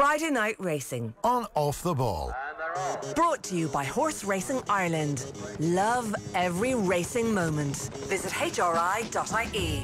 Friday Night Racing on Off the Ball. Brought to you by Horse Racing Ireland. Love every racing moment. Visit hri.ie.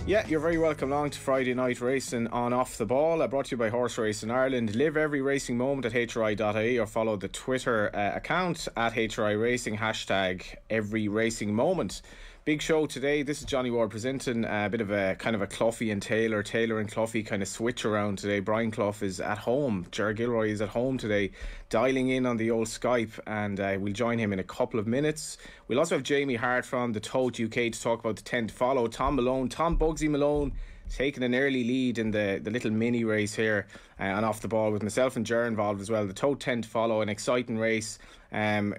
Yeah, you're very welcome along to Friday Night Racing on Off the Ball, brought to you by Horse Racing Ireland. Live every racing moment at hri.ie or follow the Twitter account at HRI Racing, hashtag every racing moment. Big show today. This is Johnny Ward presenting a bit of a kind of a Cloughy and Taylor and Cloughy kind of switch around today. Brian Clough is at home. Ger Gilroy is at home today, dialing in on the old Skype, and we'll join him in a couple of minutes. We'll also have Jamie Hart from the Tote UK to talk about the 10 to follow. Tom Bugsy Malone, taking an early lead in the little mini race here and Off the Ball, with myself and Ger involved as well. The Tote 10 to follow, an exciting race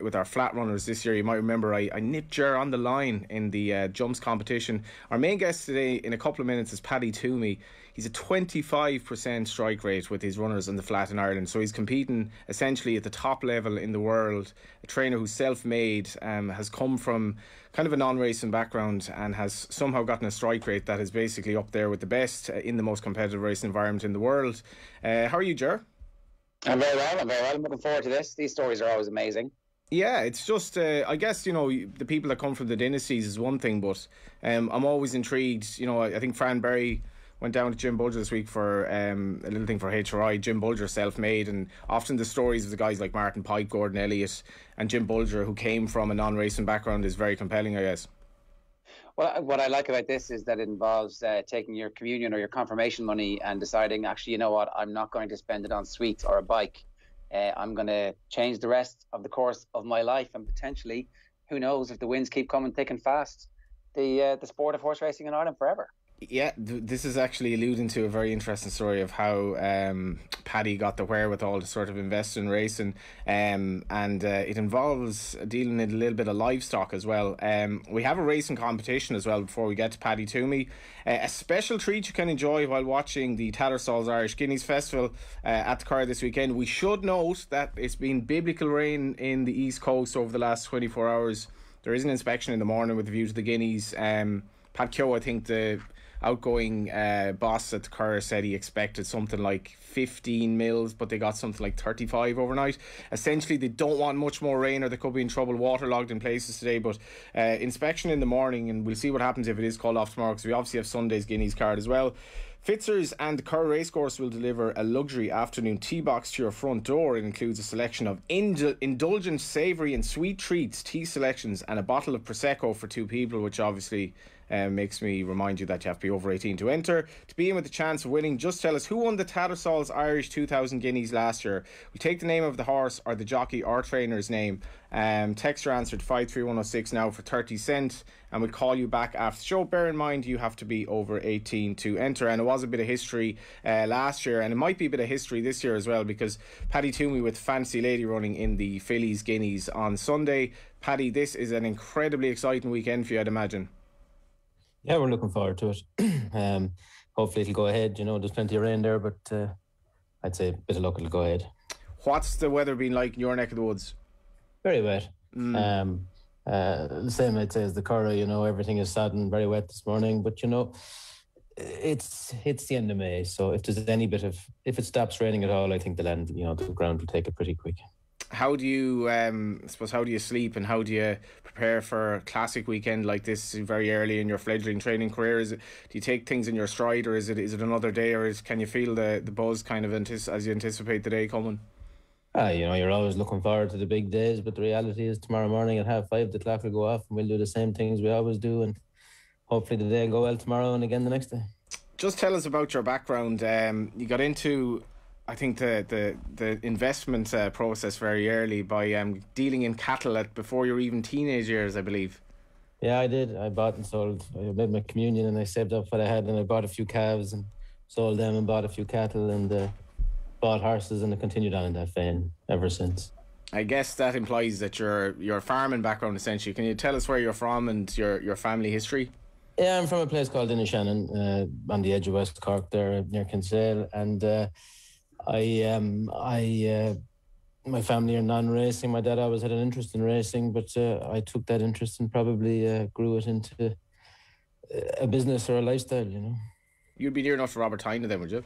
with our flat runners this year. You might remember I nipped Ger on the line in the jumps competition. Our main guest today in a couple of minutes is Paddy Twomey. He's a 25% strike rate with his runners on the flat in Ireland, so he's competing essentially at the top level in the world. A trainer who's self-made, has come from kind of a non-racing background and has somehow gotten a strike rate that is basically up there with the best in the most competitive racing environment in the world. How are you, Ger? I'm very well. I'm looking forward to this. These stories are always amazing. Yeah, it's just, I guess, you know, the people that come from the dynasties is one thing, but I'm always intrigued. You know, I think Fran Berry went down to Jim Bulger this week for a little thing for HRI. Jim Bulger, self-made, and often the stories of the guys like Martin Pike, Gordon Elliott and Jim Bulger, who came from a non-racing background, is very compelling, I guess. Well, what I like about this is that it involves taking your communion or your confirmation money and deciding, actually, you know what, I'm not going to spend it on sweets or a bike. I'm going to change the rest of the course of my life, and potentially, who knows, if the wins keep coming thick and fast, the sport of horse racing in Ireland forever. Yeah, this is actually alluding to a very interesting story of how Paddy got the wherewithal to sort of invest in racing, and it involves dealing in a little bit of livestock as well. We have a racing competition as well before we get to Paddy Twomey. A special treat you can enjoy while watching the Tattersalls Irish Guineas Festival at the Curragh this weekend. We should note that it's been biblical rain in the East Coast over the last 24 hours. There is an inspection in the morning with a view to the Guineas. Pat Keogh, I think the outgoing boss at the Curragh, said he expected something like 15 mils, but they got something like 35 overnight. Essentially, they don't want much more rain or they could be in trouble, waterlogged in places today. But inspection in the morning, and we'll see what happens if it is called off tomorrow, because we obviously have Sunday's Guineas card as well. Fitzers and the Curragh Racecourse will deliver a luxury afternoon tea box to your front door. It includes a selection of indulgent, savoury and sweet treats, tea selections and a bottle of Prosecco for two people, which obviously makes me remind you that you have to be over 18 to enter. To be in with a chance of winning, just tell us who won the Tattersalls Irish 2000 Guineas last year. We take the name of the horse or the jockey or trainer's name. Text your answer to 53106 now for 30 cents, and we'll call you back after the show. Bear in mind you have to be over 18 to enter, and it was a bit of history last year, and it might be a bit of history this year as well, because Paddy Twomey with Fancy Lady running in the Fillies Guineas on Sunday. Paddy, this is an incredibly exciting weekend for you, I'd imagine. Yeah, we're looking forward to it. Hopefully it'll go ahead. You know, there's plenty of rain there, but I'd say a bit of luck it'll go ahead. What's the weather been like in your neck of the woods? Very wet. The same I'd say as the Curragh. You know, everything is sodden, very wet this morning. But you know, it's the end of May, so if there's if it stops raining at all, I think the ground will take it pretty quick. How do you, how do you sleep and how do you prepare for a classic weekend like this very early in your fledgling training career? Do you take things in your stride, or is it another day, or can you feel the buzz kind of as you anticipate the day coming? You know, you're always looking forward to the big days, but the reality is tomorrow morning at 5:30 the clock will go off and we'll do the same things we always do, and hopefully the day will go well tomorrow and again the next day. Just tell us about your background. You got into, I think, the investment process very early by dealing in cattle before your even teenage years, I believe. Yeah, I did. I bought and sold. I made my communion and I saved up what I had, and I bought a few calves and sold them and bought a few cattle and bought horses, and I continued on in that vein ever since. I guess that implies that you're a farming background essentially. Can you tell us where you're from and your family history? Yeah, I'm from a place called Innishannon, on the edge of West Cork there near Kinsale, and my family are non-racing. My dad always had an interest in racing, but I took that interest and probably grew it into a business or a lifestyle, you know. You'd be near enough to Robert Tynan then, would you?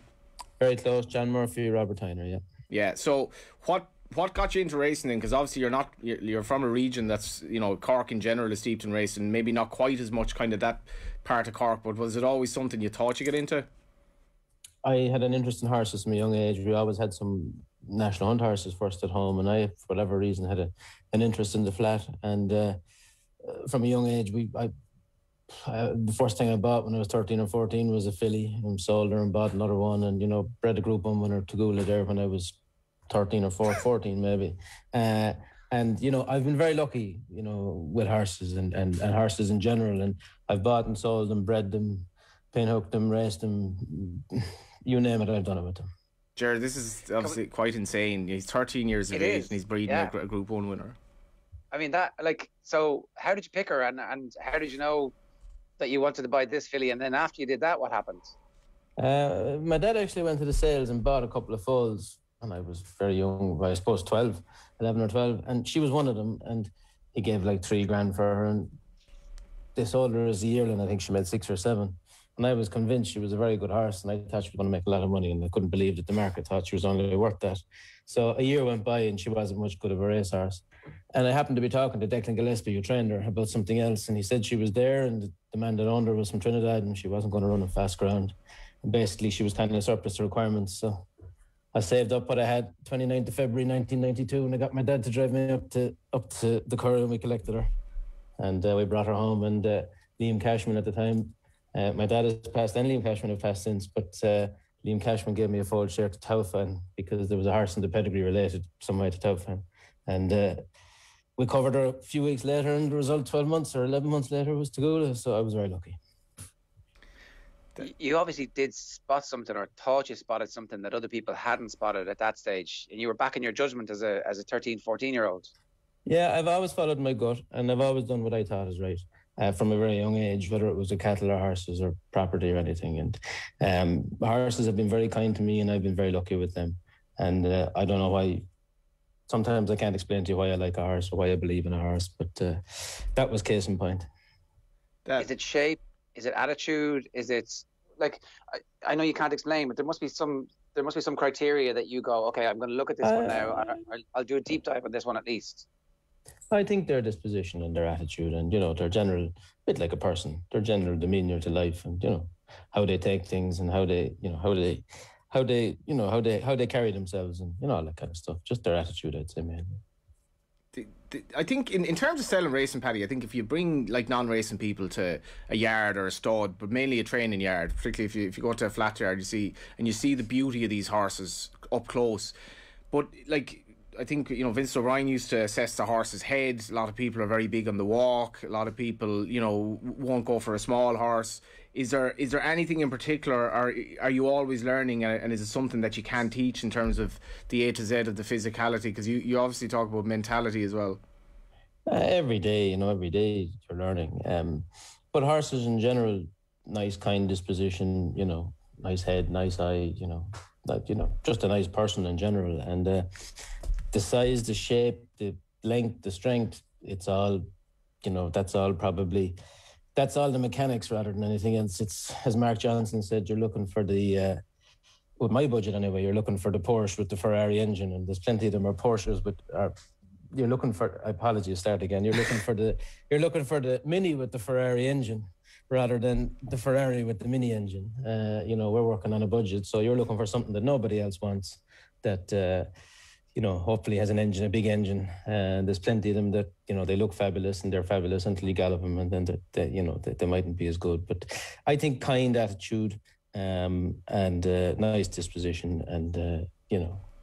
Very close. John Murphy, Robert Tyner, yeah. Yeah. So what got you into racing then? Because obviously you're from a region that's, Cork in general is steeped in racing, maybe not quite as much kind of that part of Cork, but was it always something you thought you get into? I had an interest in horses from a young age. We always had some national hunt horses first at home, and I, for whatever reason, had an interest in the flat. And from a young age, the first thing I bought when I was 13 or 14 was a filly, and sold her and bought another one, and bred a Group 1 winner to Gula there when I was 13 or 14 maybe. And I've been very lucky, with horses and horses in general, and I've bought and sold them, bred them, pinhooked them, raced them, you name it, I've done it with them. Jared, this is obviously quite insane. He's 13 years of age and he's breeding a Group 1 winner. I mean, so how did you pick her, and how did you know that you wanted to buy this filly, and then after you did that, what happened? My dad actually went to the sales and bought a couple of foals, and I was very young, I suppose 11 or 12, and she was one of them, and he gave like $3,000 for her, and they sold her as a yearling. I think she made 6 or 7, and I was convinced she was a very good horse, and I thought she was going to make a lot of money, and I couldn't believe that the market thought she was only worth that. So a year went by and she wasn't much good of a racehorse, and I happened to be talking to Declan Gillespie, who trained her, about something else, and he said she was there, and the man that owned her was from Trinidad, and she wasn't going to run a fast ground, and basically she was kind of surplus to requirements. So I saved up what I had, 29th of February 1992, and I got my dad to drive me up to the Curragh, and we collected her, and we brought her home. And Liam Cashman at the time, my dad has passed and Liam Cashman have passed since, but Liam Cashman gave me a foal share to Taufan because there was a horse in the pedigree related some way to Taufan, and we covered her a few weeks later, and the result 12 months or 11 months later was Tagula, so I was very lucky. You obviously did spot something, or thought you spotted something that other people hadn't spotted at that stage, and you were back in your judgment as a 13, 14-year-old. Yeah, I've always followed my gut, and I've always done what I thought is right from a very young age, whether it was a cattle or horses or property or anything. And horses have been very kind to me, and I've been very lucky with them. And I don't know why. Sometimes I can't explain to you why I like a horse or why I believe in a horse, but that was case in point. Is it shape? Is it attitude? Is it I know you can't explain, but there must be some criteria that you go, okay, I'm going to look at this one now. I'll do a deep dive on this one at least. I think their disposition and their attitude, and their general, bit like a person, their general demeanour to life, and how they take things, and how they carry themselves, and all that kind of stuff. Just their attitude, I'd say, mainly. I think in terms of selling racing, Paddy, I think if you bring like non-racing people to a yard or a stud, but mainly a training yard, particularly if you go to a flat yard, you see the beauty of these horses up close. But I think Vince O'Brien used to assess the horse's head. A lot of people are very big on the walk. A lot of people won't go for a small horse. Is there anything in particular, or are you always learning, and is it something that you can teach in terms of the A to Z of the physicality? Because you obviously talk about mentality as well. Every day, every day you're learning. But horses in general, nice, kind disposition, nice head, nice eye, just a nice person in general. And the size, the shape, the length, the strength, it's all, that's all the mechanics rather than anything else. It's, as Mark Johnson said, you're looking for with my budget anyway, you're looking for the Porsche with the Ferrari engine, and there's plenty of them are Porsches, but you're looking for, you're looking for the Mini with the Ferrari engine rather than the Ferrari with the Mini engine. We're working on a budget, so you're looking for something that nobody else wants, that hopefully has an engine, a big engine, and there's plenty of them that they look fabulous, and they're fabulous until you gallop them, and then they mightn't be as good. But I think kind attitude, and nice disposition, and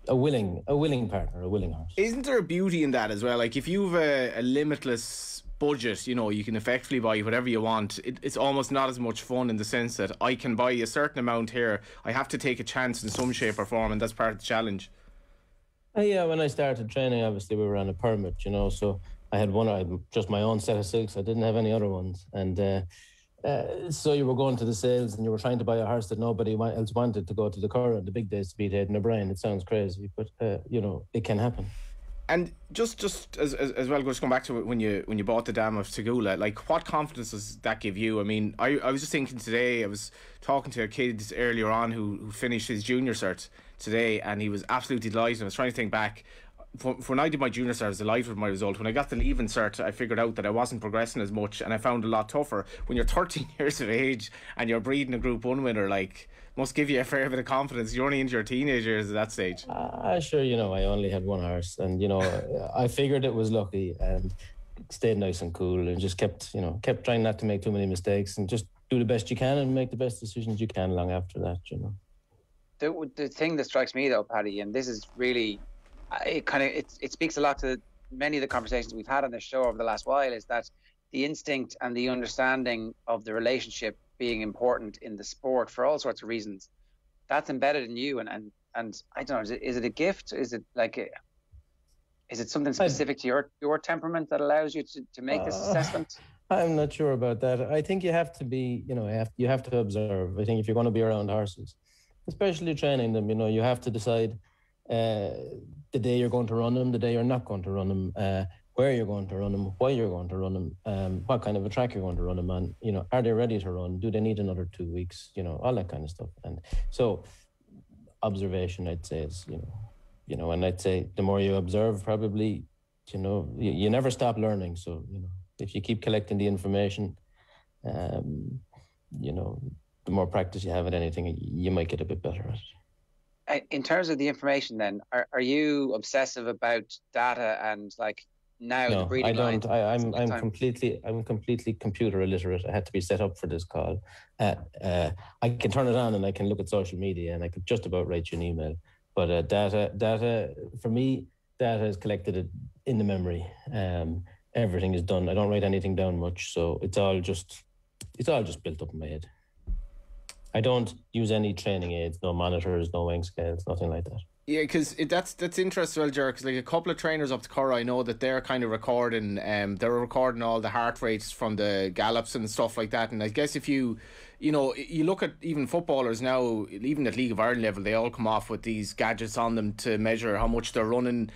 a willing partner, a willing horse. Isn't there a beauty in that as well? Like if you've a limitless budget, you can effectively buy whatever you want. It's almost not as much fun in the sense that I can buy a certain amount here. I have to take a chance in some shape or form, and that's part of the challenge. Yeah, when I started training, obviously we were on a permit, so I had just my own set of silks. I didn't have any other ones. And so you were going to the sales and you were trying to buy a horse that nobody else wanted to go to the Curragh, the big days to beat Aidan O'Brien. It sounds crazy, but, it can happen. And just as well, just going back to when you bought the dam of Tagula, like what confidence does that give you? I mean, I was just thinking today, I was talking to a kid earlier on who finished his junior cert today, and he was absolutely delighted. I was trying to think back. When I did my junior cert, I was delighted with my result. When I got the leaving cert, I figured out that I wasn't progressing as much, and I found it a lot tougher. When you're 13 years of age and you're breeding a Group 1 winner, like, must give you a fair bit of confidence. You're only into your teenage years at that stage. Sure, I only had one horse, and I figured it was lucky, and stayed nice and cool, and just kept trying not to make too many mistakes, and just do the best you can and make the best decisions you can long after that. The thing that strikes me though, Paddy, and this is really, it speaks a lot to many of the conversations we've had on this show over the last while, is that the instinct and the understanding of the relationship being important in the sport for all sorts of reasons, that's embedded in you, and I don't know, is it a gift? Is it is it something specific to your temperament that allows you to make this assessment? I'm not sure about that. I think you have to be, you have to observe. I think if you're going to be around horses, especially training them, you have to decide the day you're going to run them, the day you're not going to run them, where you're going to run them, why you're going to run them, what kind of a track you're going to run them on. Are they ready to run? Do they need another 2 weeks? All that kind of stuff. And so observation, I'd say, is, and I'd say the more you observe, probably, you never stop learning. So, if you keep collecting the information, the more practice you have at anything, you might get a bit better at it. In terms of the information, then, are you obsessive about data and now no, the breeding lines? I'm completely computer illiterate. I had to be set up for this call. I can turn it on and I can look at social media and I could just about write you an email. But data for me, data is collected in the memory. Everything is done. I don't write anything down much, so it's all just built up in my head. I don't use any training aids, no monitors, no weighing scales, nothing like that. Yeah, because that's interesting, well, Ger, because a couple of trainers up to Curragh, I know that they're kind of recording, they're recording all the heart rates from the gallops and stuff like that. And I guess if you look at even footballers now, even at League of Ireland level, they all come off with these gadgets on them to measure how much they're running.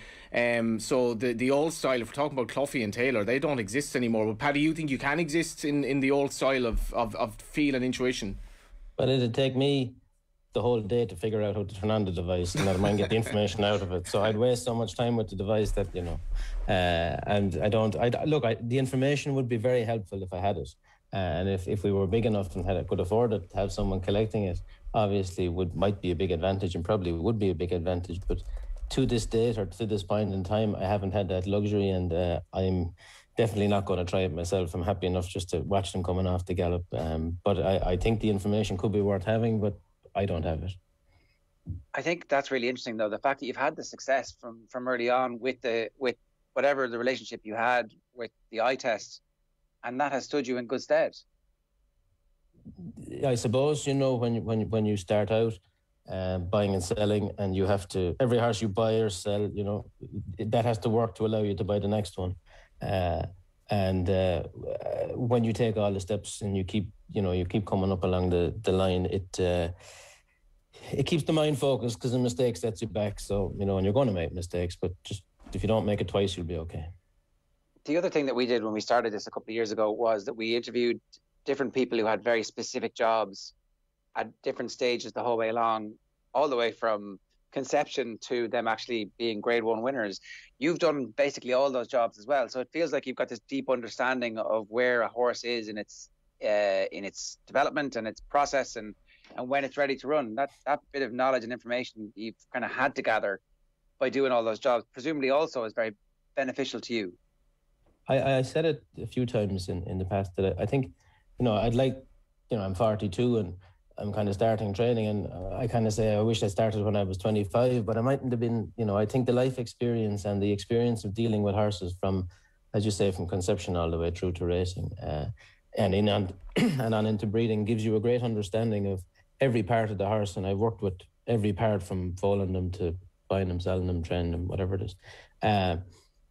So the old style, if we're talking about Cloughy and Taylor, they don't exist anymore. But Paddy, you think you can exist in the old style of feel and intuition? But it'd take me the whole day to figure out how to turn on the device and let mine get the information out of it. So I'd waste so much time with the device that, and the information would be very helpful if I had it. And if we were big enough and could afford it, to have someone collecting it, obviously might be a big advantage, and probably would be a big advantage. But to this date, or to this point in time, I haven't had that luxury, and I'm definitely not going to try it myself. I'm happy enough just to watch them coming off the gallop. But I think the information could be worth having, but I don't have it. I think that's really interesting, though, the fact that you've had the success from early on with whatever the relationship you had with the eye test, and that has stood you in good stead. I suppose, when you start out buying and selling, and you have to, every horse you buy or sell, that has to work to allow you to buy the next one. And when you take all the steps and you keep coming up along the line, it keeps the mind focused, because the mistake sets you back. So, and you're going to make mistakes, but just if you don't make it twice, you'll be okay. The other thing that we did when we started this a couple of years ago was that we interviewed different people who had very specific jobs at different stages the whole way along, all the way from conception to them actually being Grade 1 winners. You've done basically all those jobs as well, so it feels like you've got this deep understanding of where a horse is in its development and its process, and when it's ready to run. That bit of knowledge and information you've kind of had to gather by doing all those jobs, presumably also is very beneficial to you. I said it a few times in the past that I think, I'd like, I'm 42 and I'm kind of starting training, and I kind of say I wish I started when I was 25, but I mightn't have been, I think the life experience and the experience of dealing with horses from, as you say, from conception all the way through to racing and on into breeding gives you a great understanding of every part of the horse. And I've worked with every part, from foaling them to buying them, selling them, training them, whatever it is,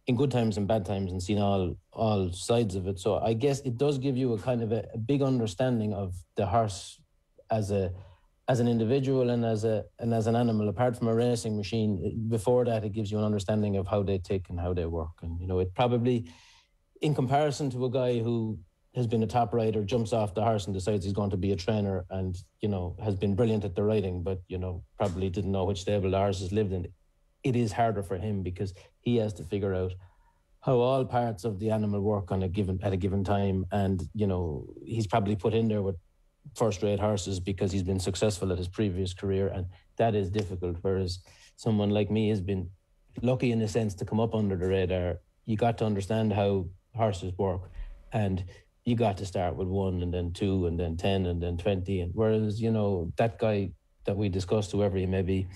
in good times and bad times, and seen all sides of it. So I guess it does give you a kind of a big understanding of the horse as a as an individual and as an animal, apart from a racing machine, before that, it gives you an understanding of how they tick and how they work. And, you know, it probably, in comparison to a guy who has been a top rider, jumps off the horse and decides he's going to be a trainer and, you know, has been brilliant at the riding, but, you know, probably didn't know which stable the horses lived in. It is harder for him because he has to figure out how all parts of the animal work at a given time. And, you know, he's probably put in there with first-rate horses because he's been successful at his previous career, and that is difficult. Whereas someone like me has been lucky in a sense to come up under the radar. You got to understand how horses work, and you got to start with 1 and then 2 and then 10 and then 20. And whereas, you know, that guy that we discussed, whoever he may be,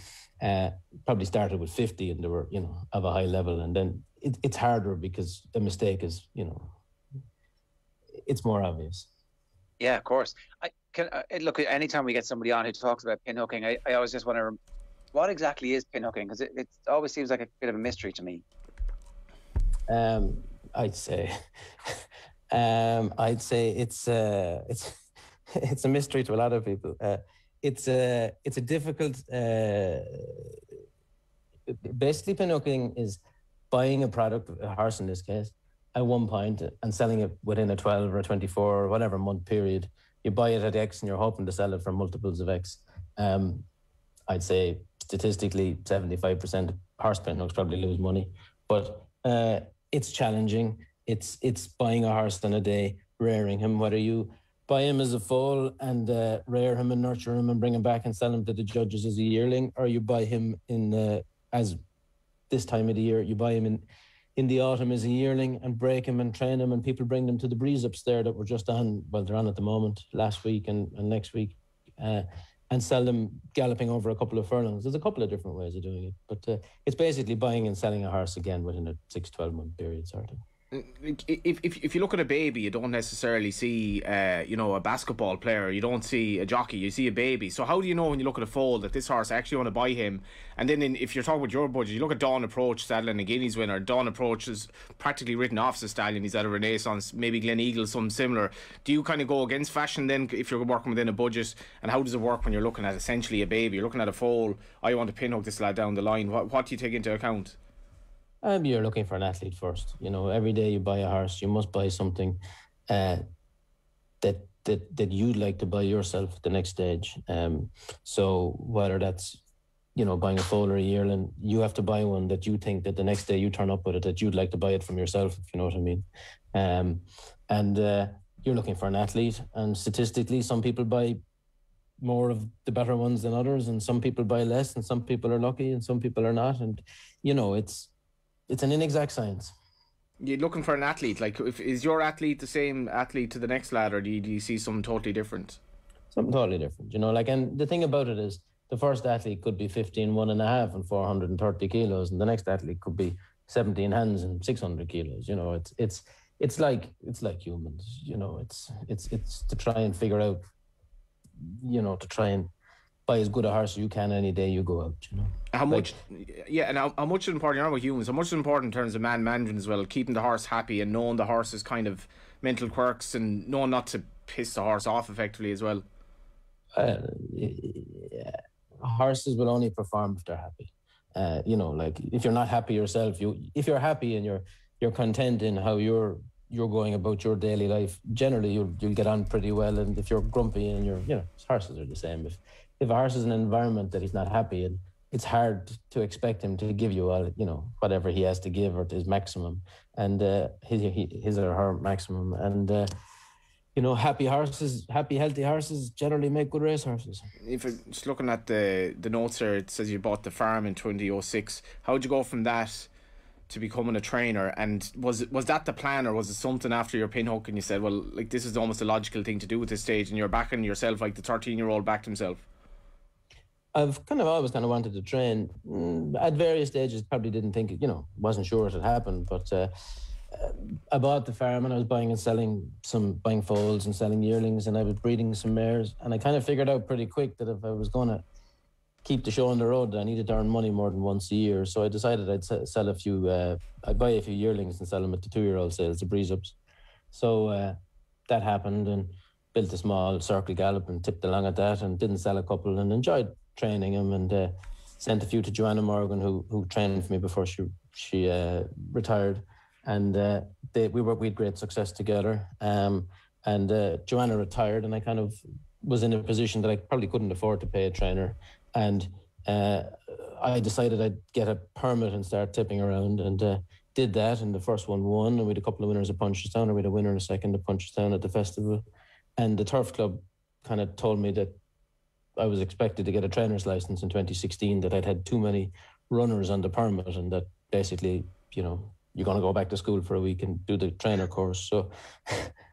probably started with 50 and they were, you know, of a high level. And then it's harder because the mistake is, you know, it's more obvious. Yeah, of course. Look, anytime we get somebody on who talks about pinhooking, I always just want to, what exactly is pinhooking? Because it always seems like a bit of a mystery to me. I'd say it's a mystery to a lot of people. It's a difficult. Basically, pinhooking is buying a product, a horse in this case, at one point and selling it within a 12 or 24 or whatever month period. You buy it at X and you're hoping to sell it for multiples of X. I'd say statistically 75% of horse pinhooks probably lose money, but it's challenging. It's buying a horse in a day, rearing him, whether you buy him as a foal and rear him and nurture him and bring him back and sell him to the judges as a yearling, or you buy him as this time of the year, you buy him in the autumn as a yearling and break him and train him, and people bring them to the breeze ups there that we're just on, well, they're on at the moment, last week and next week, and sell them galloping over a couple of furlongs. There's a couple of different ways of doing it, but it's basically buying and selling a horse again within a 6-12 month period, sort of. If you look at a baby, you don't necessarily see a basketball player, you don't see a jockey, you see a baby. So how do you know when you look at a foal that this horse, I actually want to buy him? And then if you're talking about your budget, you look at Dawn Approach saddling a Guineas winner. Dawn Approach is practically written off as a stallion. He's at a Renaissance, maybe Glen Eagle, something similar. Do you kind of go against fashion then if you're working within a budget? And how does it work when you're looking at essentially a baby? You're looking at a foal, I want to pinhook this lad down the line. What do you take into account? You're looking for an athlete first. You know, every day you buy a horse, you must buy something that you'd like to buy yourself at the next stage. So whether that's, you know, buying a foal or a yearling, you have to buy one that you think that the next day you turn up with it, that you'd like to buy it from yourself, if you know what I mean. And you're looking for an athlete, and statistically, some people buy more of the better ones than others, and some people buy less, and some people are lucky, and some people are not. And, you know, it's an inexact science. You're looking for an athlete. Like, is your athlete the same athlete to the next lad, or do you see something totally different? Something totally different, you know. Like, and the thing about it is, the first athlete could be 15, 1.5 and 430 kilos, and the next athlete could be 17 hands and 600 kilos. You know, it's like humans. You know, it's to try and figure out, you know, to try and buy as good a horse as you can any day you go out, you know. How much is important, you're with humans, how much is important in terms of man management as well, keeping the horse happy and knowing the horse's kind of mental quirks and knowing not to piss the horse off effectively as well? Horses will only perform if they're happy. You know, like, if you're not happy yourself, if you're happy and you're content in how you're going about your daily life, generally you'll get on pretty well. And if you're grumpy and horses are the same. If a horse is in an environment that he's not happy in, it's hard to expect him to give you all, you know, whatever he has to give, or his maximum, and his or her maximum. And you know, happy, healthy horses generally make good race horses. If you're just looking at the notes there, it says you bought the farm in 2006. How'd you go from that to becoming a trainer? And was that the plan, or was it something after your pinhook and you said, well, like, this is almost a logical thing to do at this stage, and you're backing yourself like the 13-year-old backed himself? I've always wanted to train. At various stages, probably didn't think it, you know, wasn't sure it had happened, but I bought the farm and I was buying foals and selling yearlings, and I was breeding some mares, and I kind of figured out pretty quick that if I was going to keep the show on the road, I needed to earn money more than once a year. So I decided I'd sell a few, I'd buy a few yearlings and sell them at the 2-year-old sales, the breeze ups. So that happened, and built a small circle gallop and tipped along at that, and didn't sell a couple, and enjoyed training him, and sent a few to Joanna Morgan, who trained for me before she retired, and we had great success together. And Joanna retired, and I kind of was in a position that I probably couldn't afford to pay a trainer, and I decided I'd get a permit and start tipping around, and did that, and the first one won, and we had a couple of winners at Punchestown, and we had a winner and a second at Punchestown at the festival. And the Turf Club kind of told me that I was expected to get a trainer's license in 2016, that I'd had too many runners on the permit, and that basically, you know, you're going to go back to school for a week and do the trainer course. So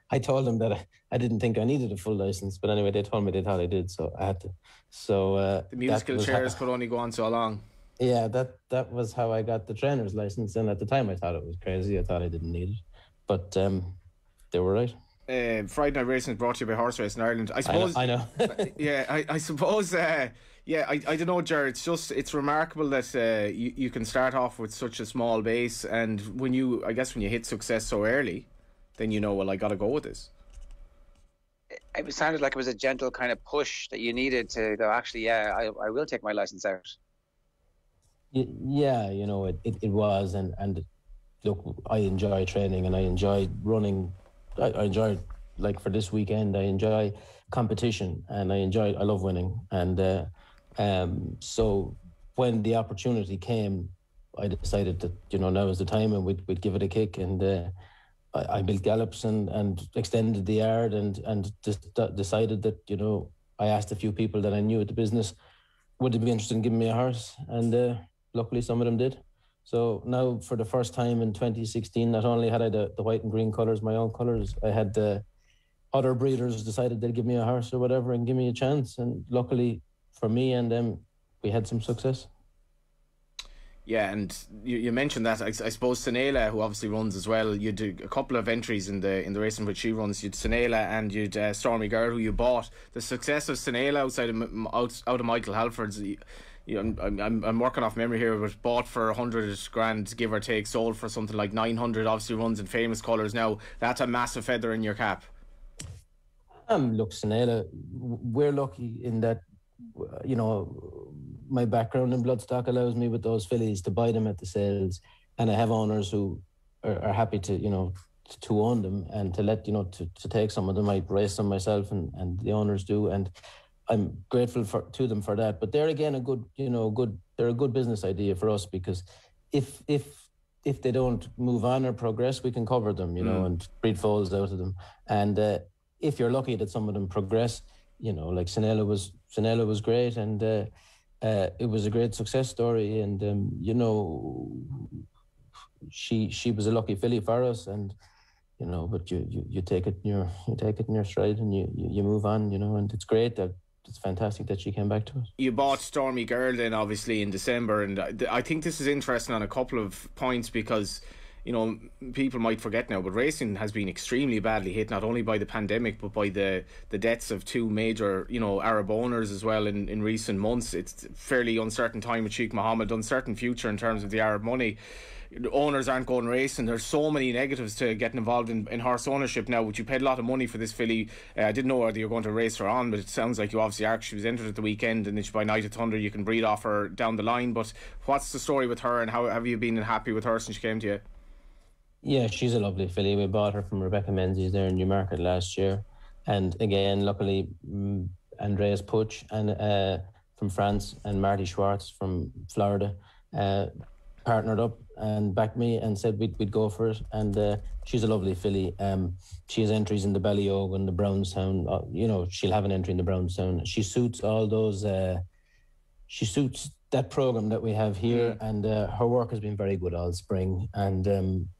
I told them that I didn't think I needed a full license, but anyway, they told me they thought I did, so I had to. So the musical chairs could only go on so long. Yeah, that was how I got the trainer's license, and at the time I thought it was crazy. I thought I didn't need it, but they were right. Friday Night Racing is brought to you by Horse Racing Ireland. I suppose. I know. Yeah, I suppose. I don't know, Ger. It's remarkable that you can start off with such a small base, and when you hit success so early, then you know, well, I got to go with this. It sounded like it was a gentle kind of push that you needed to go, actually, I will take my license out. Yeah, you know, it was, and look, I enjoy training and I enjoy running. I enjoy, like for this weekend, I enjoy competition and I love winning. And so when the opportunity came, I decided that, you know, now is the time and we'd give it a kick. And I built gallops and extended the yard and decided that, you know, I asked a few people that I knew at the business, would they be interested in giving me a horse? And luckily some of them did. So now for the first time in 2016, not only had I the white and green colours, my own colours, I had the other breeders decided they'd give me a horse or whatever and give me a chance. And luckily for me and them, we had some success. Yeah, and you mentioned that. I suppose Sinela, who obviously runs as well, you did a couple of entries in the racing which she runs. You'd Sinela and you'd Stormy Girl, who you bought. The success of Sinela out of Michael Halford's, I'm working off memory here, was bought for 100 grand, give or take, sold for something like 900. Obviously runs in famous colours now. That's a massive feather in your cap. Look, Sinela, we're lucky in that, you know, my background in bloodstock allows me with those fillies to buy them at the sales, and I have owners who are happy to, you know, to own them and to let, you know, to take some of them. I race them myself and the owners do, and I'm grateful to them for that. But they're again they're a good business idea for us, because if they don't move on or progress, we can cover them, you know, and breed foals out of them. And if you're lucky that some of them progress, you know, like Sinela was great, and it was a great success story, and you know, she was a lucky filly for us, and you know, but you take it in your stride and you move on, you know, and it's great that. It's fantastic that she came back to us. You bought Stormy Girl then obviously in December, and I think this is interesting on a couple of points, because you know, people might forget now, but racing has been extremely badly hit, not only by the pandemic but by the deaths of two major, you know, Arab owners as well in recent months. It's fairly uncertain time with Sheikh Mohammed, uncertain future in terms of the Arab money. Owners aren't going racing. There's so many negatives to getting involved in horse ownership now. But you paid a lot of money for this filly. I didn't know whether you were going to race her on, but it sounds like you obviously are. She was entered at the weekend, and then by Night of Thunder you can breed off her down the line. But what's the story with her, and how have you been happy with her since she came to you? Yeah, she's a lovely filly. We bought her from Rebecca Menzies there in Newmarket last year, and again, luckily, Andreas Puch and from France and Marty Schwartz from Florida partnered up and backed me and said we'd go for it. And she's a lovely filly. She has entries in the Ballyogue and the Brownstown. You know, she'll have an entry in the Brownstown. She suits all those. She suits that program that we have here, and her work has been very good all spring. And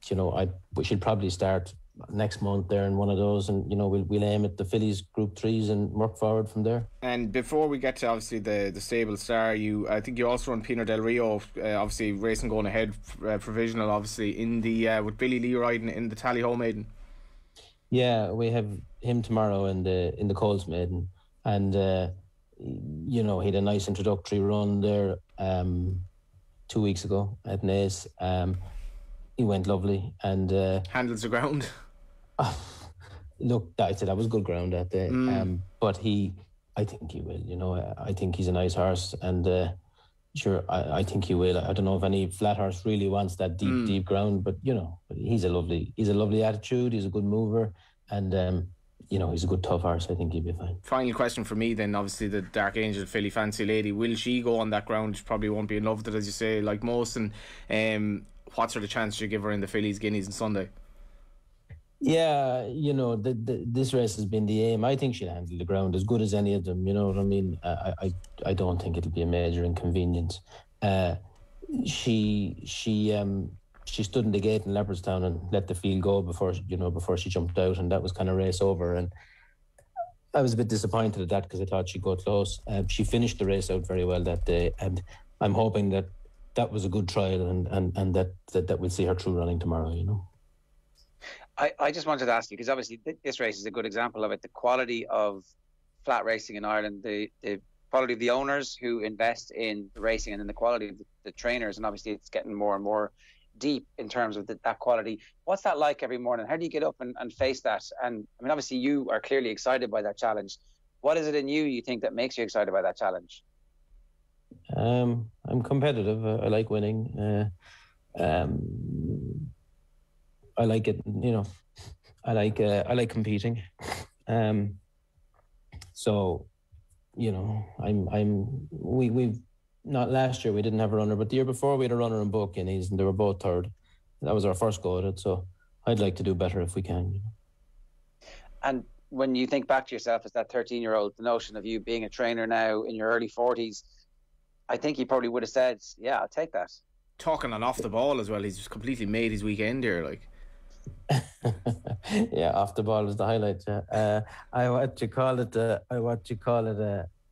you know, we should probably start next month there in one of those, and you know, we'll aim at the fillies Group 3s and work forward from there. And before we get to obviously the stable star, I think you also run Pinar del Rio, obviously racing going ahead, provisional obviously in the with Billy Lee riding in the Tally Ho Maiden. Yeah, we have him tomorrow in the Coles Maiden, and you know, he had a nice introductory run there 2 weeks ago at Naas. He went lovely and handles the ground. look, I said that was good ground that day. But I think he will. You know, I think he's a nice horse, and sure, I think he will. I don't know if any flat horse really wants that deep ground, but you know, he's a lovely attitude. He's a good mover, and you know, he's a good tough horse. I think he'll be fine. Final question for me then. Obviously, the Dark Angel filly Fancy Lady, will she go on that ground? She probably won't be in love with it, as you say, like most. And what sort of chance do you give her in the fillies, Guineas and Sunday? Yeah, you know, this race has been the aim. I think she'll handle the ground as good as any of them. You know what I mean? I don't think it'll be a major inconvenience. She stood in the gate in Leopardstown and let the field go before she jumped out, and that was kind of race over. And I was a bit disappointed at that because I thought she'd go close. She finished the race out very well that day, and I'm hoping that was a good trial, and that we'll see her through running tomorrow. You know. I just wanted to ask you, because obviously this race is a good example of it, the quality of flat racing in Ireland, the quality of the owners who invest in the racing, and then the quality of the trainers, and obviously it's getting more and more deep in terms of that quality. What's that like every morning? How do you get up and face that? And I mean, obviously you are clearly excited by that challenge. What is it in you think that makes you excited by that challenge? I'm competitive. I like winning. I like it, you know. I like competing. So, you know, we've not last year we didn't have a runner, but the year before we had a runner in both Guineas, and they were both third. That was our first go at it. So I'd like to do better if we can. You know? And when you think back to yourself as that 13-year-old, the notion of you being a trainer now in your early 40s, I think you probably would have said, "Yeah, I'll take that." Talking on off the ball as well, he's just completely made his weekend here, like. Yeah, off the ball was the highlight. I what you call it.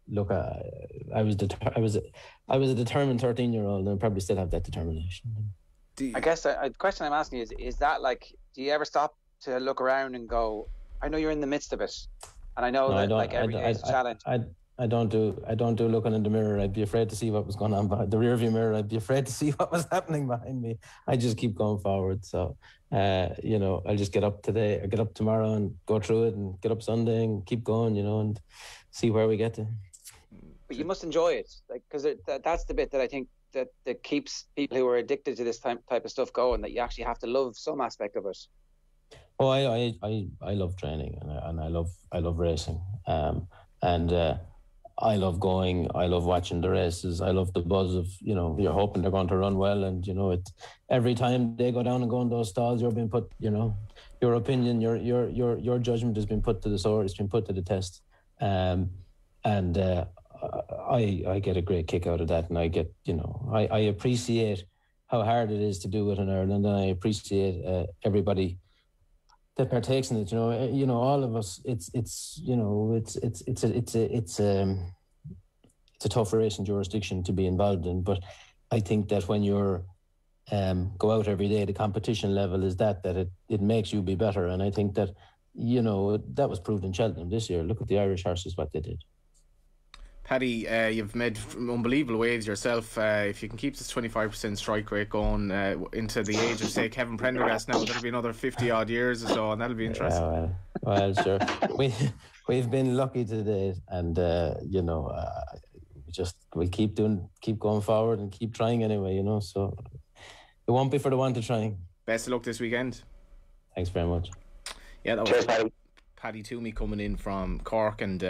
Look, I was a determined 13-year-old, and I probably still have that determination. I guess the question I'm asking is that, like, do you ever stop to look around and go, I know you're in the midst of it, and I know every day is a challenge. I don't do looking in the mirror. I'd be afraid to see what was going on behind the rear view mirror. I'd be afraid to see what was happening behind me. I just keep going forward. So, you know, I'll just get up today, or get up tomorrow and go through it, and get up Sunday and keep going, you know, and see where we get to. But you must enjoy it, like, because that's the bit that I think that keeps people who are addicted to this type of stuff going, that you actually have to love some aspect of it. Oh, I love training, and I love racing, and I love going. I love watching the races. I love the buzz of, you know, you're hoping they're going to run well, and you know, it's every time they go down and go in those stalls, you're being put, you know, your opinion, your judgment has been put to the sword. It's been put to the test, and I get a great kick out of that, and I get, you know, I appreciate how hard it is to do it in Ireland, and I appreciate everybody that partakes in it. You know, all of us. It's you know, it's a tough racing jurisdiction to be involved in. But I think that when you're go out every day, the competition level is that it makes you be better. And I think that, you know, that was proved in Cheltenham this year. Look at the Irish horses, what they did. Paddy, you've made unbelievable waves yourself. If you can keep this 25% strike rate going into the age of, say, Kevin Prendergast now, that'll be another 50 odd years or so, and that'll be interesting. Yeah, well, sure. We've been lucky today, and you know, we keep going forward and keep trying anyway. You know, so it won't be for the want of trying. Best of luck this weekend. Thanks very much. Yeah, that was Paddy Twomey coming in from Cork, and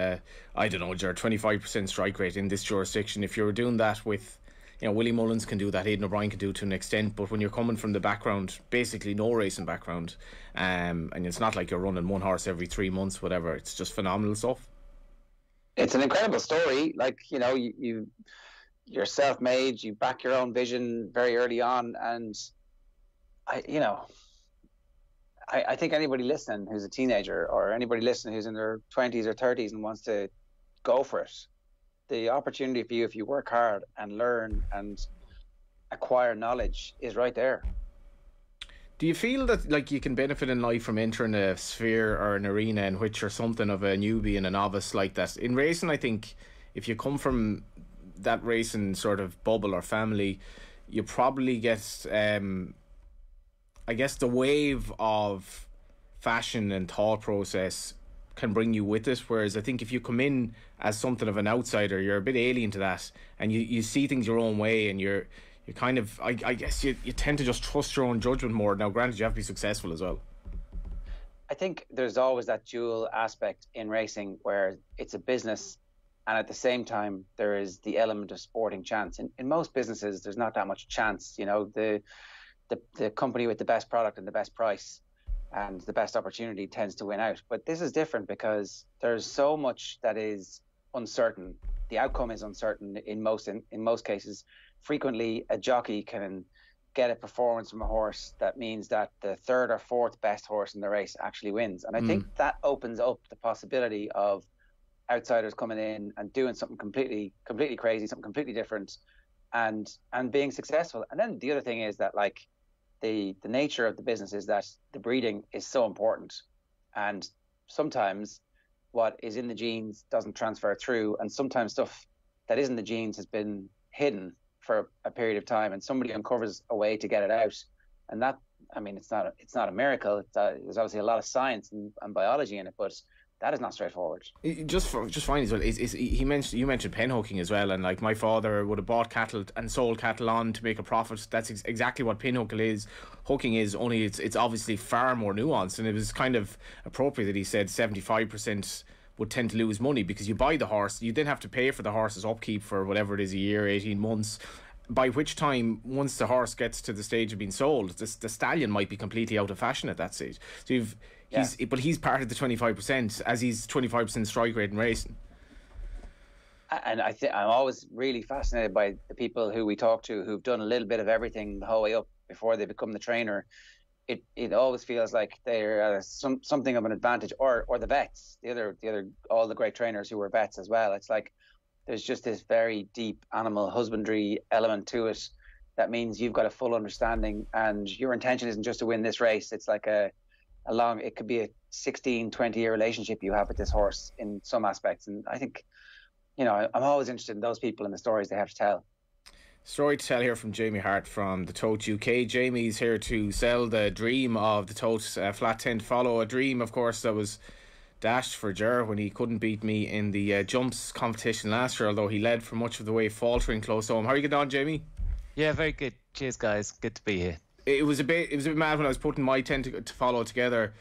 I don't know, your 25% strike rate in this jurisdiction. If you're doing that with, you know, Willie Mullins can do that, Aidan O'Brien can do it to an extent, but when you're coming from the background, basically no racing background, and it's not like you're running one horse every 3 months, whatever, it's just phenomenal stuff. It's an incredible story. Like, you know, you're self-made, you back your own vision very early on, and I think anybody listening who's a teenager, or anybody listening who's in their 20s or 30s and wants to go for it, the opportunity for you, if you work hard and learn and acquire knowledge, is right there. Do you feel that, like, you can benefit in life from entering a sphere or an arena in which you're something of a newbie and a novice like that? In racing, I think if you come from that racing sort of bubble or family, you probably get I guess the wave of fashion and thought process can bring you with it, whereas I think if you come in as something of an outsider, you're a bit alien to that, and you see things your own way, and you're kind of, I guess you tend to just trust your own judgment more. Now granted, you have to be successful as well. I think there's always that dual aspect in racing where it's a business, and at the same time there is the element of sporting chance. In most businesses there's not that much chance, you know, the company with the best product and the best price and the best opportunity tends to win out. But this is different because there's so much that is uncertain. The outcome is uncertain in most cases. Frequently, a jockey can get a performance from a horse that means that the third or fourth best horse in the race actually wins. And I think that opens up the possibility of outsiders coming in and doing something completely crazy, something completely different, and being successful. And then the other thing is that, like, the nature of the business is that the breeding is so important, and sometimes what is in the genes doesn't transfer through, and sometimes stuff that is in the genes has been hidden for a period of time, and somebody uncovers a way to get it out. And that, I mean, it's not a miracle. There's obviously a lot of science and biology in it, but that is not straightforward. Just fine as well. You mentioned pen hooking as well, and like my father would have bought cattle and sold cattle on to make a profit. That's exactly what pin hooking is. Hooking is, only it's obviously far more nuanced, and it was kind of appropriate that he said 75% would tend to lose money, because you buy the horse, you then have to pay for the horse's upkeep for whatever it is, a year, 18 months. By which time, once the horse gets to the stage of being sold, the stallion might be completely out of fashion at that stage. So he's part of the 25%, as he's 25% strike rate in racing. And I'm always really fascinated by the people who we talk to who've done a little bit of everything the whole way up before they become the trainer. It always feels like they're something of an advantage, or the vets, the other all the great trainers who were vets as well. It's like there's just this very deep animal husbandry element to it that means you've got a full understanding, and your intention isn't just to win this race. It's like it could be a 16-20 year relationship you have with this horse in some aspects. And I think, you know, I'm always interested in those people and the stories they have to tell. Story to tell here from Jamie Hart from the Tote UK. Jamie's here to sell the dream of the Tote flat 10 to follow. A dream, of course, that was dashed for Ger when he couldn't beat me in the jumps competition last year, although he led for much of the way, faltering close home. How are you getting on, Jamie? Yeah, very good. Cheers, guys. Good to be here. It was a bit mad when I was putting my 10 to follow together.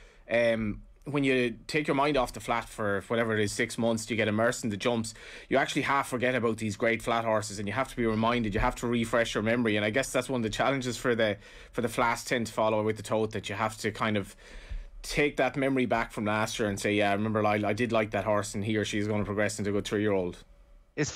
When you take your mind off the flat for whatever it is, 6 months, you get immersed in the jumps, you actually half forget about these great flat horses, and you have to be reminded, you have to refresh your memory. And I guess that's one of the challenges for the flat 10 to follow with the Tote, that you have to kind of take that memory back from last year and say, yeah, I remember I did like that horse, and he or she is going to progress into a good 3-year-old. It's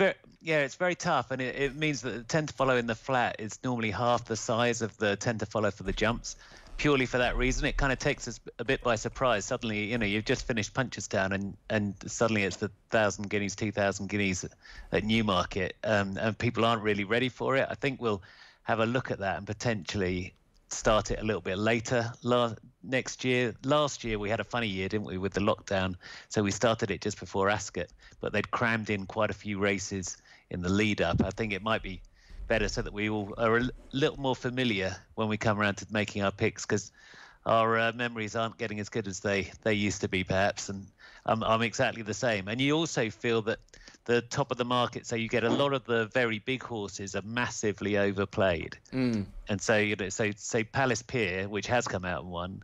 very tough, and it means that the 10 to follow in the flat is normally half the size of the 10 to follow for the jumps. Purely for that reason, it kind of takes us a bit by surprise. Suddenly, you know, you've just finished Punchestown, and suddenly it's the 1,000 guineas, 2,000 guineas at Newmarket, and people aren't really ready for it. I think we'll have a look at that and potentially start it a little bit later next year. Last year we had a funny year, didn't we, with the lockdown? So we started it just before Ascot, but they'd crammed in quite a few races in the lead up. I think it might be better so that we all are a little more familiar when we come around to making our picks, because our memories aren't getting as good as they used to be, perhaps. And I'm exactly the same. And you also feel that the top of the market, so you get a lot of the very big horses are massively overplayed. And so, you know, so Palace Pier, which has come out and won,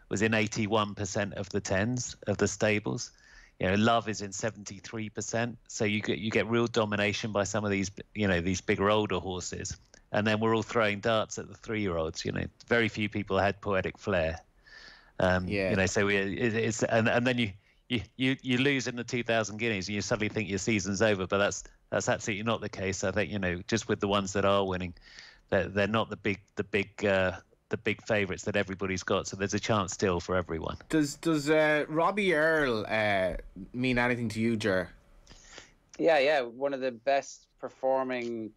was in 81% of the 10s of the stables. You know, Love is in 73%. So you get real domination by some of these, you know, these bigger older horses. And then we're all throwing darts at the 3-year-olds. You know, very few people had Poetic Flair. You know, so it's and then you lose in the 2,000 guineas and you suddenly think your season's over, but that's absolutely not the case. I think, you know, just with the ones that are winning, they're not the big favourites that everybody's got. So there's a chance still for everyone. Does Robbie Earl mean anything to you, Ger? Yeah, one of the best performing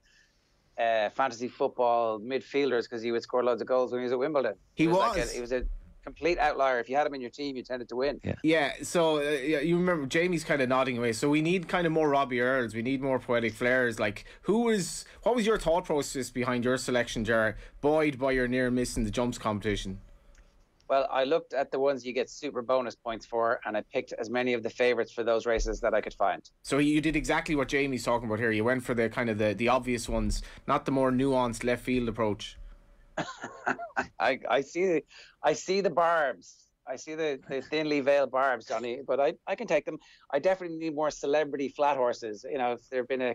fantasy football midfielders, because he would score loads of goals when he was at Wimbledon. He was a complete outlier. If you had him in your team, you tended to win. Yeah. So you remember Jamie's kind of nodding away. So we need kind of more Robbie Earls. We need more Poetic Flairs. Like, what was your thought process behind your selection, Ger, buoyed by your near miss in the jumps competition? Well, I looked at the ones you get super bonus points for, and I picked as many of the favourites for those races that I could find. So you did exactly what Jamie's talking about here. You went for the kind of the obvious ones, not the more nuanced left field approach. I see the barbs. I see the thinly veiled barbs, Johnny, but I can take them. I definitely need more celebrity flat horses. You know, if there have been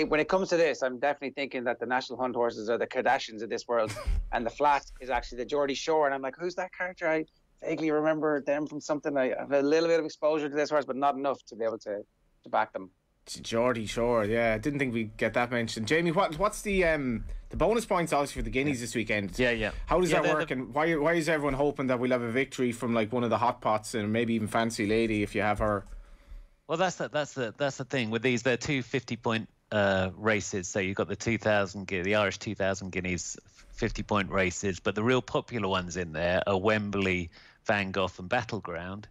when it comes to this, I'm definitely thinking that the national hunt horses are the Kardashians of this world, and the flat is actually the Geordie Shore. And I'm like, who's that character? I vaguely remember them from something. I have a little bit of exposure to this horse, but not enough to be able to back them. Geordie Shore, yeah. I didn't think we'd get that mentioned. Jamie, what's the bonus points obviously for the Guineas this weekend? Yeah. How does that work, and why is everyone hoping that we'll have a victory from like one of the hot pots, and maybe even Fancy Lady if you have her? Well, that's the thing with these. They're two 50-point races. So you've got the Irish 2,000 Guineas 50-point races, but the real popular ones in there are Wembley, Van Gogh, and Battleground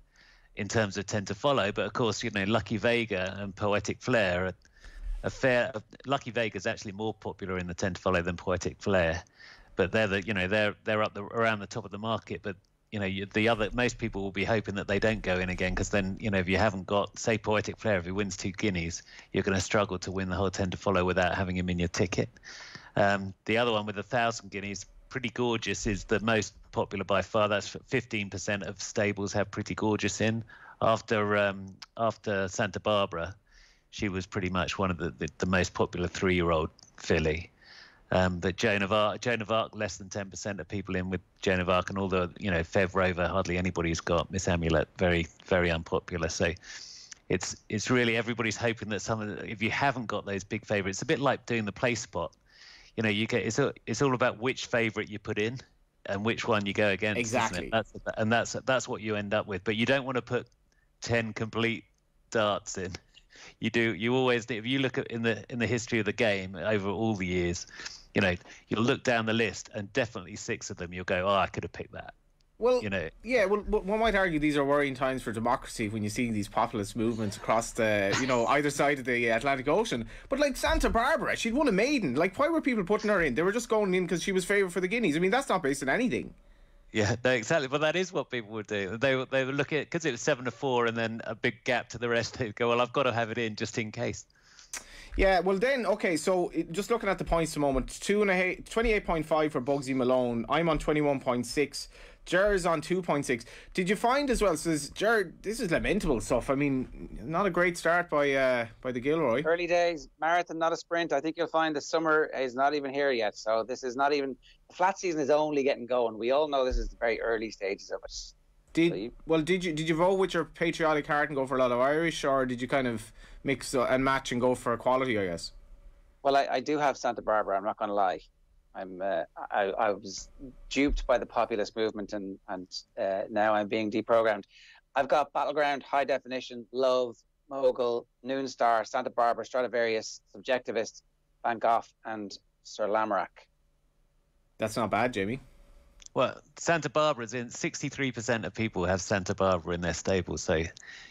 in terms of tend to follow. But of course, Lucky Vega and Poetic Flare are Lucky Vega is actually more popular in the tend to follow than Poetic Flare, but they're they're up around the top of the market. But most people will be hoping that they don't go in again, because then, if you haven't got, say, Poetic Flare, if he wins 2 Guineas, you're going to struggle to win the whole tend to follow without having him in your ticket. The other one with 1,000 Guineas, Pretty Gorgeous, is the most popular by far. That's 15% of stables have Pretty Gorgeous in. After Santa Barbara, she was pretty much one of the most popular 3-year-old filly. But Joan of Arc, less than 10% of people in with Joan of Arc, and all the Fev Rover, hardly anybody's got. Miss Amulet, very, very unpopular. So it's really everybody's hoping that if you haven't got those big favourites, it's a bit like doing the play spot. It's all about which favourite you put in and which one you go against. Exactly. That's what you end up with. But you don't want to put 10 complete darts in. You always do. If you look at in the history of the game over all the years, you'll look down the list and definitely 6 of them you'll go, I could have picked that. Well, yeah. Well, one might argue these are worrying times for democracy when you see these populist movements across the, either side of the Atlantic Ocean. But like Santa Barbara, she'd won a maiden. Like, why were people putting her in? They were just going in because she was favoured for the Guineas. I mean, that's not based on anything. Yeah, no, exactly. But that is what people would do. They would look at, because it was 7-4 and then a big gap to the rest. They'd go, well, I've got to have it in just in case. Yeah, well then, okay, so just looking at the points at the moment, 28.5 for Bugsy Malone. I'm on 21.6. Jer's on 2.6. Did you find as well, says Jer, this is lamentable stuff. I mean, not a great start by the Gilroy. Early days, marathon, not a sprint. I think you'll find the summer is not even here yet. So this is not even, the flat season is only getting going. We all know this is the very early stages of it. Did you vote with your patriotic heart and go for a lot of Irish, or did you kind of mix and match and go for quality, I guess? Well, I do have Santa Barbara, I'm not going to lie. I was duped by the populist movement, and now I'm being deprogrammed. I've got Battleground, High Definition, Love, Mogul, Noon Star, Santa Barbara, Stradivarius, Subjectivist, Van Gogh, and Sir Lamorak. That's not bad, Jamie. Well, Santa Barbara's in. 63% of people have Santa Barbara in their stable, so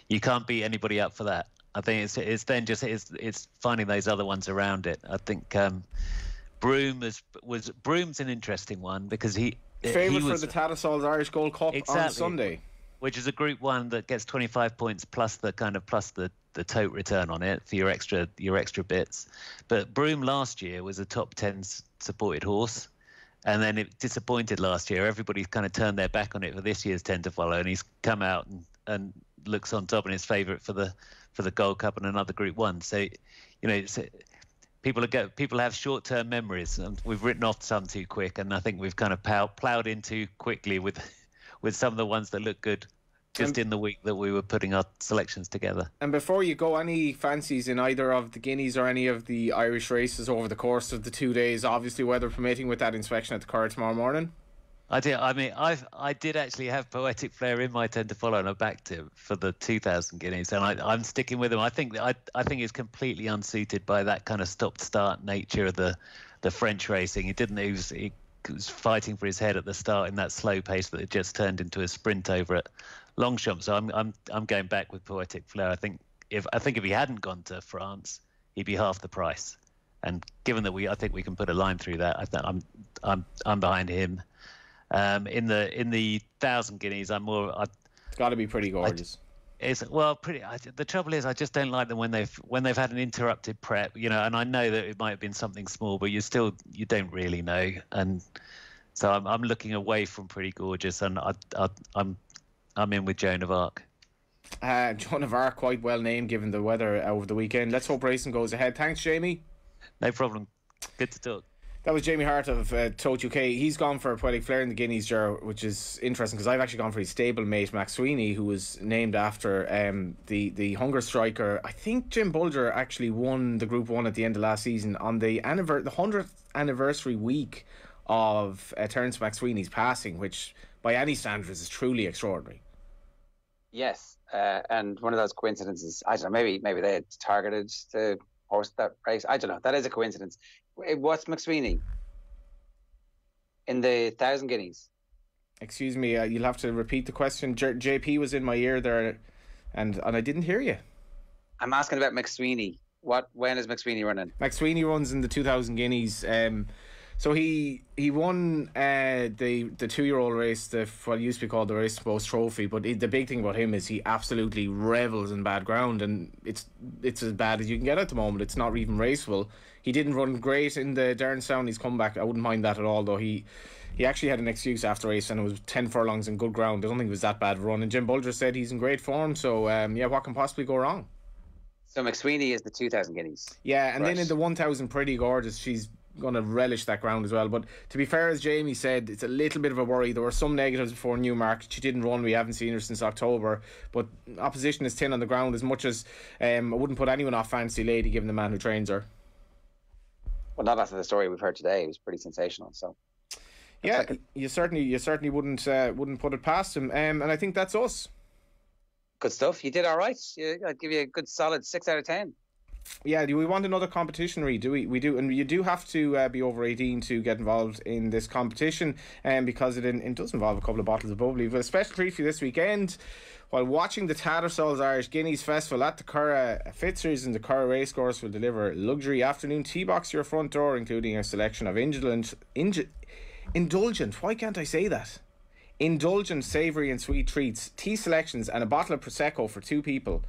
you can't beat anybody up for that. I think it's finding those other ones around it. I think Broom's an interesting one because he favourite for the Tattersalls Irish Gold Cup on Sunday, which is a Group 1 that gets 25 points plus the tote return on it for your extra bits. But Broom last year was a top 10 supported horse, and then it disappointed last year. Everybody kind of turned their back on it for this year's tend to follow, and he's come out and looks on top and is favourite for the Gold Cup and another Group 1. So people have short-term memories, and we've written off some too quick, and I think we've kind of ploughed in too quickly with some of the ones that look good just in the week that we were putting our selections together. And before you go, any fancies in either of the Guineas or any of the Irish races over the course of the 2 days, obviously weather permitting, with that inspection at the Curragh tomorrow morning? I did. I mean, I did actually have Poetic Flare in my tend to follow, and I backed him for the 2,000 Guineas, and I'm sticking with him. I think he's completely unsuited by that kind of stop-start nature of the French racing. He was fighting for his head at the start in that slow pace that it just turned into a sprint over at Longchamp. So I'm going back with Poetic Flare. I think if he hadn't gone to France, he'd be half the price. And given that I think we can put a line through that, I'm behind him. In the 1,000 guineas, It's got to be pretty gorgeous. The trouble is, I just don't like them when they've had an interrupted prep, and I know that it might have been something small, but you don't really know, and so I'm looking away from pretty gorgeous, and I'm in with Joan of Arc. Joan of Arc, quite well named given the weather over the weekend. Let's hope racing goes ahead. Thanks, Jamie. No problem. Good to talk. That was Jamie Hart of Tote UK. He's gone for Poetic Flair in the Guineas, which is interesting because I've actually gone for his stablemate Max Sweeney, who was named after the hunger striker. I think Jim Bulger actually won the Group 1 at the end of last season on the 100th anniversary week of Terence McSweeney's passing, which by any standards is truly extraordinary. Yes, and one of those coincidences, I don't know, maybe they had targeted the horse that race. I don't know. That is a coincidence. What's McSweeney in the 1,000 guineas? Excuse me, you'll have to repeat the question. JP was in my ear there, and I didn't hear you. I'm asking about McSweeney. When is McSweeney running? McSweeney runs in the 2,000 guineas. So he won the 2-year-old race, what used to be called the Race to Boast Trophy. But the big thing about him is he absolutely revels in bad ground, and it's as bad as you can get at the moment. It's not even raceable. He didn't run great in the Derrynstown. He's come back. I wouldn't mind that at all, though. He actually had an excuse after race, and it was 10 furlongs in good ground. I don't think it was that bad a run. And Jim Bulger said he's in great form. So what can possibly go wrong? So McSweeney is the 2,000 guineas. Yeah, and right. Then in the 1,000 Pretty Gorgeous, she's going to relish that ground as well. But to be fair, as Jamie said, it's a little bit of a worry. There were some negatives before Newmarket. She didn't run. We haven't seen her since October. But opposition is thin on the ground as much as I wouldn't put anyone off Fancy Lady given the man who trains her. Well, not after the story we've heard today. It was pretty sensational. So yeah, you certainly wouldn't put it past him. And I think that's us. Good stuff. You did all right. I'd give you a good solid 6 out of 10. Yeah, do we want another competition, Reid? We do, and you do have to be over 18 to get involved in this competition, because it does involve a couple of bottles of bubbly. But a special treat for you this weekend, while watching the Tattersalls Irish Guineas Festival at the Curragh, Fitzers and the Curragh Racecourse will deliver luxury afternoon tea box to your front door, including a selection of indulgent, why can't I say that? Indulgent, savoury and sweet treats, tea selections and a bottle of Prosecco for 2 people.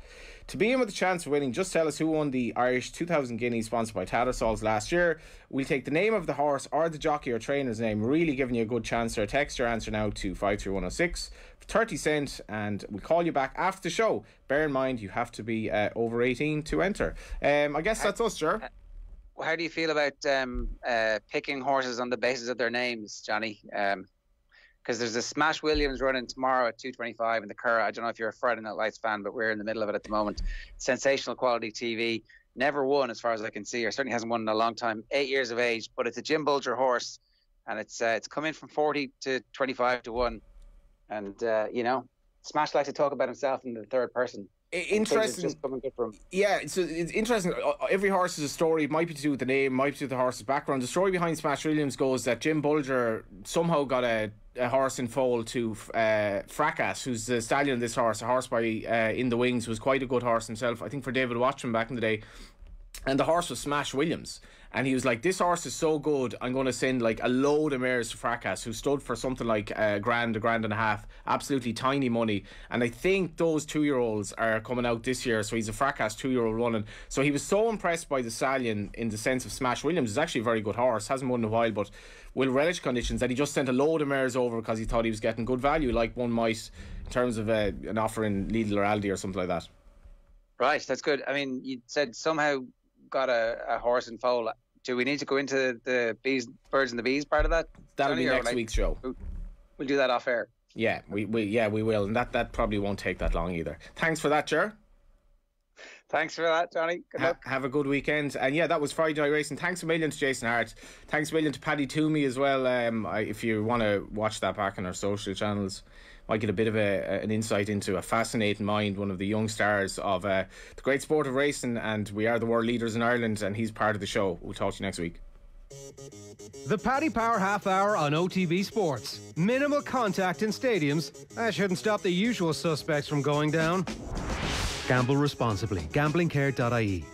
To be in with a chance of winning, just tell us who won the Irish 2,000 Guineas sponsored by Tattersalls last year. We'll take the name of the horse or the jockey or trainer's name, really giving you a good chance there. Text your answer now to 53106 for 30 cents and we'll call you back after the show. Bear in mind, you have to be over 18 to enter. I guess that's us, sure. How do you feel about picking horses on the basis of their names, Johnny? Because there's a Smash Williams running tomorrow at 2:25 in the Curragh. I don't know if you're a Friday Night Lights fan, but we're in the middle of it at the moment. Sensational quality TV. Never won, as far as I can see, or certainly hasn't won in a long time. 8 years of age, but it's a Jim Bulger horse, and it's come in from 40 to 25 to 1. And Smash likes to talk about himself in the third person. Interesting. Just coming good for him. Yeah, it's interesting. Every horse is a story. It might be to do with the name, might be to do with the horse's background. The story behind Smash Williams goes that Jim Bulger somehow got a horse in foal to Fracas, who's the stallion of this horse, a horse by In the Wings, was quite a good horse himself, I think, for David Watchman back in the day. And the horse was Smash Williams. And he was like, this horse is so good, I'm going to send like a load of mares to Fracas, who stood for something like a grand and a half, absolutely tiny money. And I think those 2-year-olds are coming out this year, so he's a Fracas 2-year-old running. So he was so impressed by the stallion in the sense of Smash Williams. Is actually a very good horse, hasn't won in a while, but will relish conditions, that he just sent a load of mares over because he thought he was getting good value, like one might in terms of an offer in Lidl or Aldi or something like that. Right, that's good. I mean, you said somehow got a horse in foal. Do we need to go into the birds and the bees part of that? That'll be next week's show. We'll do that off air. Yeah, we will, and that probably won't take that long either. Thanks for that, Ger. Thanks for that, Johnny. Good luck. Have a good weekend. And yeah, that was Friday Night Racing. Thanks a million to Jason Hart. Thanks a million to Paddy Twomey as well. If you want to watch that back on our social channels, might get a bit of an insight into a fascinating mind, one of the young stars of the great sport of racing, and we are the world leaders in Ireland, and he's part of the show. We'll talk to you next week. The Paddy Power Half Hour on OTB Sports. Minimal contact in stadiums. That shouldn't stop the usual suspects from going down. Gamble responsibly. Gamblingcare.ie.